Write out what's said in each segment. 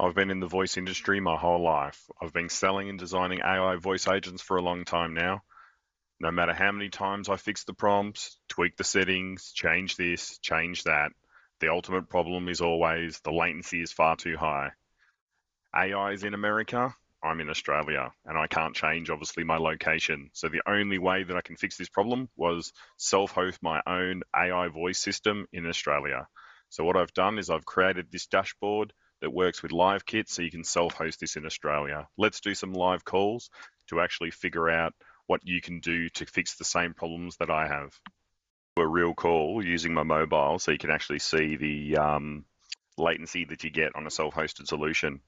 I've been in the voice industry my whole life. I've been selling and designing AI voice agents for a long time now. No matter how many times I fix the prompts, tweak the settings, change this, change that, the ultimate problem is always the latency is far too high. AI is in America, I'm in Australia, and I can't change, obviously, my location. So the only way that I can fix this problem was self-host my own AI voice system in Australia. So what I've done is I've created this dashboard that works with LiveKit so you can self-host this in Australia. Let's do some live calls to actually figure out what you can do to fix the same problems that I have. A real call using my mobile so you can actually see the latency that you get on a self-hosted solution.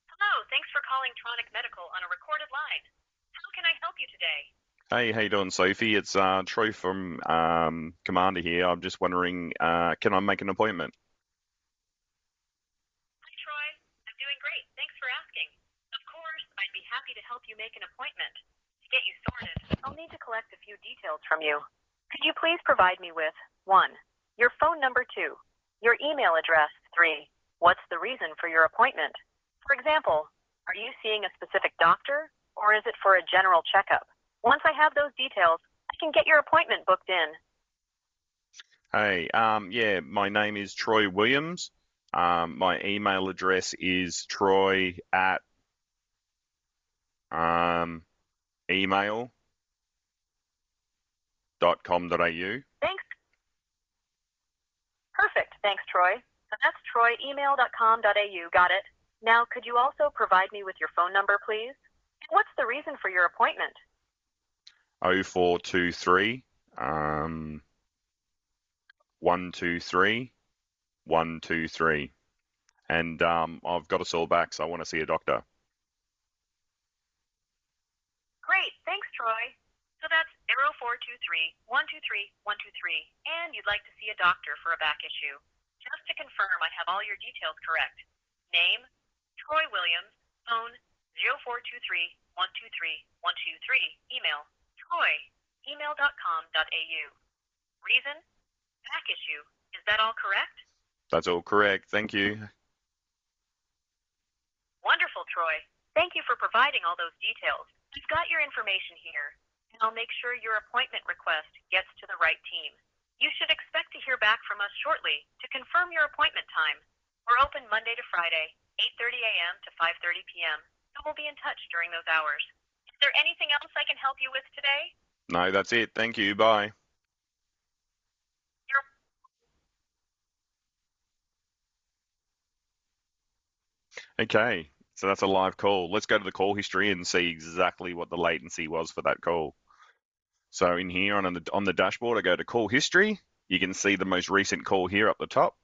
Hello, thanks for calling Tronic Medical on a recorded line. How can I help you today? Hey, how you doing, Sophie? It's Troy from Commander here. I'm just wondering, can I make an appointment? Hi, Troy. I'm doing great. Thanks for asking. Of course, I'd be happy to help you make an appointment. To get you sorted, I'll need to collect a few details from you. Could you please provide me with 1. Your phone number, 2. Your email address, 3. What's the reason for your appointment? For example, are you seeing a specific doctor, or is it for a general checkup? Once I have those details, I can get your appointment booked in. Hey, yeah, my name is Troy Williams. My email address is troy@email.com.au. Thanks. Perfect. Thanks, Troy. So that's troy@email.com.au. Got it. Now, could you also provide me with your phone number, please? And what's the reason for your appointment? 0423 123 123. And I've got a sore back, so I want to see a doctor. Great. Thanks, Troy. So that's 0423 123 123, and you'd like to see a doctor for a back issue. Just to confirm, I have all your details correct. Name, Troy Williams. Phone, 0423 123 123. Email, troy@email.com.au. Reason, back issue. Is that all correct? That's all correct. Thank you. Wonderful, Troy. Thank you for providing all those details. We've got your information here, and I'll make sure your appointment request gets to the right team. You should expect to hear back from us shortly to confirm your appointment time. We're open Monday to Friday, 8:30 a.m. to 5:30 p.m., so we'll be in touch during those hours. Is there anything else I can help you with today? No, that's it. Thank you. Bye. Okay, so that's a live call. Let's go to the call history and see exactly what the latency was for that call. So in here on the dashboard, I go to call history. You can see the most recent call here up the top.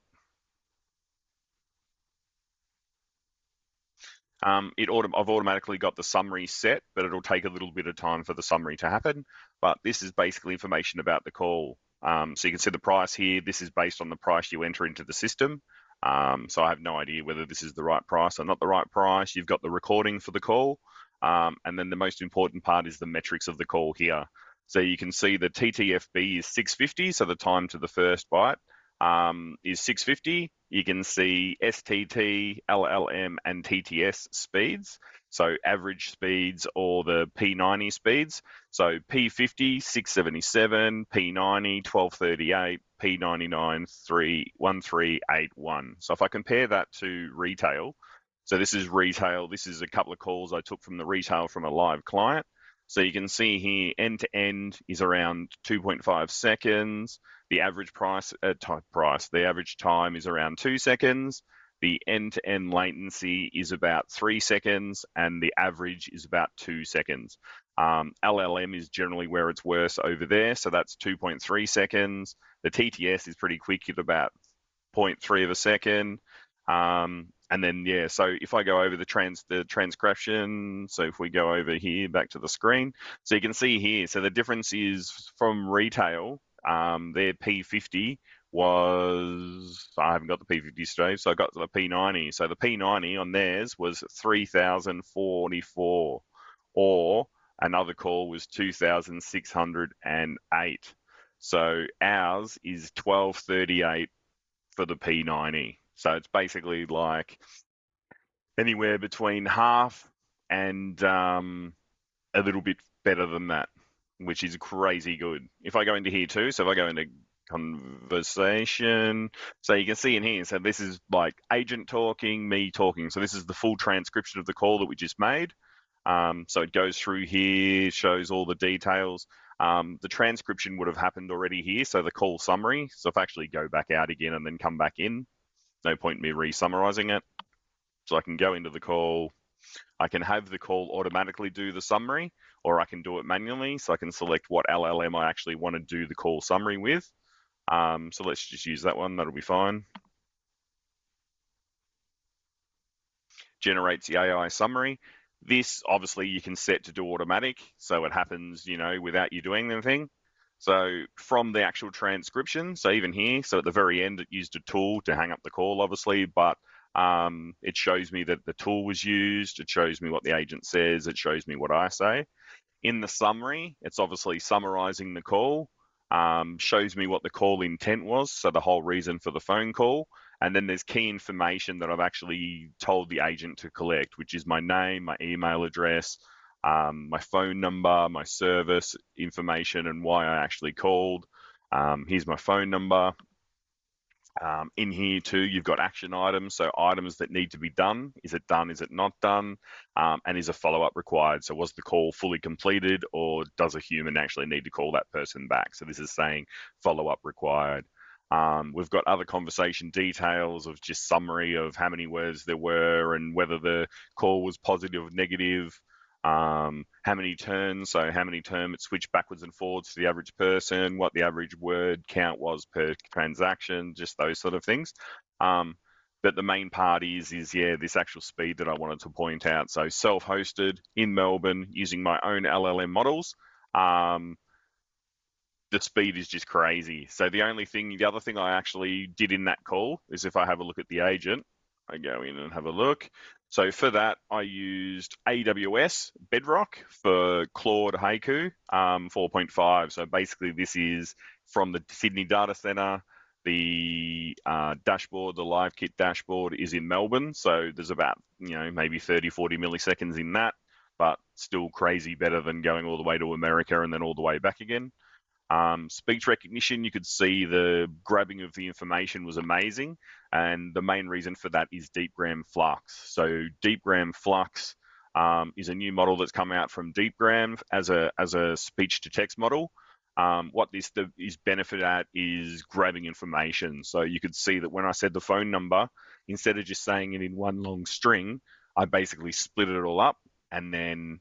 I've automatically got the summary set, but it'll take a little bit of time for the summary to happen. But this is basically information about the call. So you can see the price here. This is based on the price you enter into the system. So I have no idea whether this is the right price or not the right price. You've got the recording for the call. And then the most important part is the metrics of the call here. So you can see the TTFB is 650, so the time to the first byte is 650. You can see STT, LLM, and TTS speeds. So average speeds or the P90 speeds. So P50, 677, P90, 1238, P99, 1381. So if I compare that to retail, so this is retail. This is a couple of calls I took from the retail from a live client. So you can see here, end to end is around 2.5 seconds. The average the average time is around 2 seconds. The end-to-end latency is about 3 seconds, and the average is about 2 seconds. LLM is generally where it's worse over there, so that's 2.3 seconds. The TTS is pretty quick at about 0.3 of a second. And then, yeah, so if I go over the transcription, so if we go over here back to the screen, so you can see here, so the difference is from retail, their P50 was, I haven't got the P50 straight, so I got the P90. So the P90 on theirs was 3,044, or another call was 2,608. So ours is 1238 for the P90. So it's basically like anywhere between half and a little bit better than that, which is crazy good. If I go into here too, so if I go into conversation, so you can see in here, so this is like agent talking, me talking. So this is the full transcription of the call that we just made. So it goes through here, shows all the details. The transcription would have happened already here, so the call summary. So if I actually go back out again and then come back in, no point in me re-summarizing it. So I can go into the call, I can have the call automatically do the summary, or I can do it manually. So I can select what LLM I actually want to do the call summary with. So let's just use that one, that'll be fine. Generates the AI summary. This obviously you can set to do automatic, so it happens, without you doing anything. So from the actual transcription, so even here, so at the very end, it used a tool to hang up the call, obviously, but it shows me that the tool was used. It shows me what the agent says. It shows me what I say. In the summary, it's obviously summarizing the call, shows me what the call intent was, so the whole reason for the phone call. And then there's key information that I've actually told the agent to collect, which is my name, my email address, my phone number, my service information, and why I actually called. Here's my phone number. In here too, you've got action items, so items that need to be done. Is it done? Is it not done? And is a follow-up required? So was the call fully completed, or does a human actually need to call that person back? So this is saying follow-up required. We've got other conversation details of just summary of how many words there were and whether the call was positive or negative. How many turns, so how many terms it switched backwards and forwards for the average person, what the average word count was per transaction, just those sort of things. But the main part is this actual speed that I wanted to point out. So self-hosted in Melbourne using my own LLM models. The speed is just crazy. So the other thing I actually did in that call is if I have a look at the agent, I go in and have a look. So for that, I used AWS Bedrock for Claude Haiku 4.5. So basically this is from the Sydney data center. The dashboard, the LiveKit dashboard is in Melbourne. So there's about, maybe 30, 40 milliseconds in that, but still crazy better than going all the way to America and then all the way back again. Speech recognition, you could see the grabbing of the information was amazing. And the main reason for that is Deepgram Flux. So Deepgram Flux is a new model that's come out from Deepgram as a speech to text model. What this is benefit at is grabbing information. So you could see that when I said the phone number, instead of just saying it in one long string, I basically split it all up, and then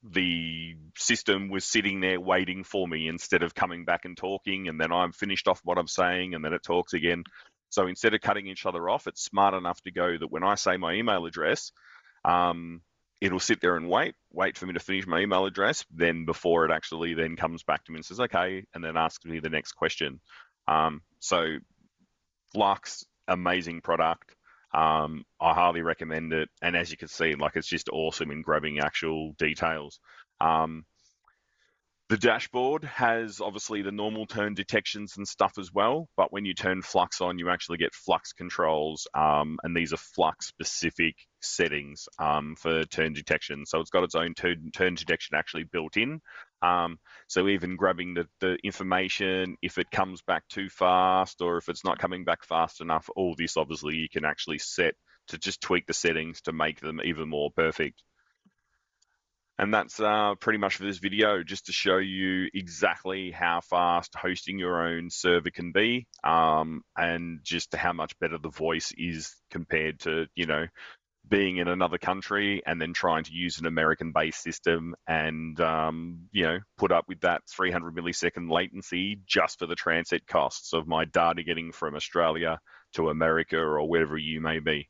the system was sitting there waiting for me instead of coming back and talking, and then I'm finished off what I'm saying and then it talks again. So instead of cutting each other off, it's smart enough to go that when I say my email address, it'll sit there and wait for me to finish my email address, then before it actually then comes back to me and says, okay, and then asks me the next question. So Flux, amazing product. I highly recommend it. And as you can see, it's just awesome in grabbing actual details. The dashboard has obviously the normal turn detections and stuff as well, but when you turn Flux on, you actually get Flux controls, and these are Flux specific settings for turn detection. So it's got its own turn detection actually built in. So even grabbing the information, if it comes back too fast or if it's not coming back fast enough, all this obviously you can actually set to just tweak the settings to make them even more perfect. And that's pretty much for this video, just to show you exactly how fast hosting your own server can be, and just how much better the voice is compared to, being in another country and then trying to use an American-based system and, put up with that 300 millisecond latency just for the transit costs of my data getting from Australia to America or wherever you may be.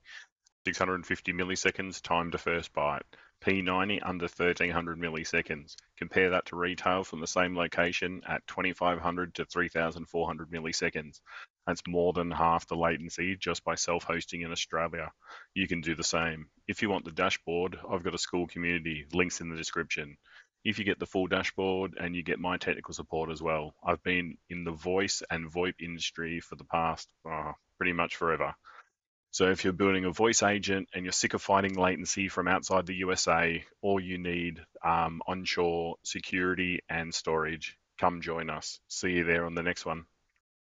650 milliseconds time to first byte. P90 under 1300 milliseconds. Compare that to retail from the same location at 2500 to 3400 milliseconds. That's more than half the latency just by self-hosting in Australia. You can do the same. If you want the dashboard, I've got a school community, links in the description. if you get the full dashboard and you get my technical support as well. I've been in the voice and VoIP industry for the past pretty much forever. So if you're building a voice agent and you're sick of fighting latency from outside the USA, or you need onshore security and storage, come join us. See you there on the next one.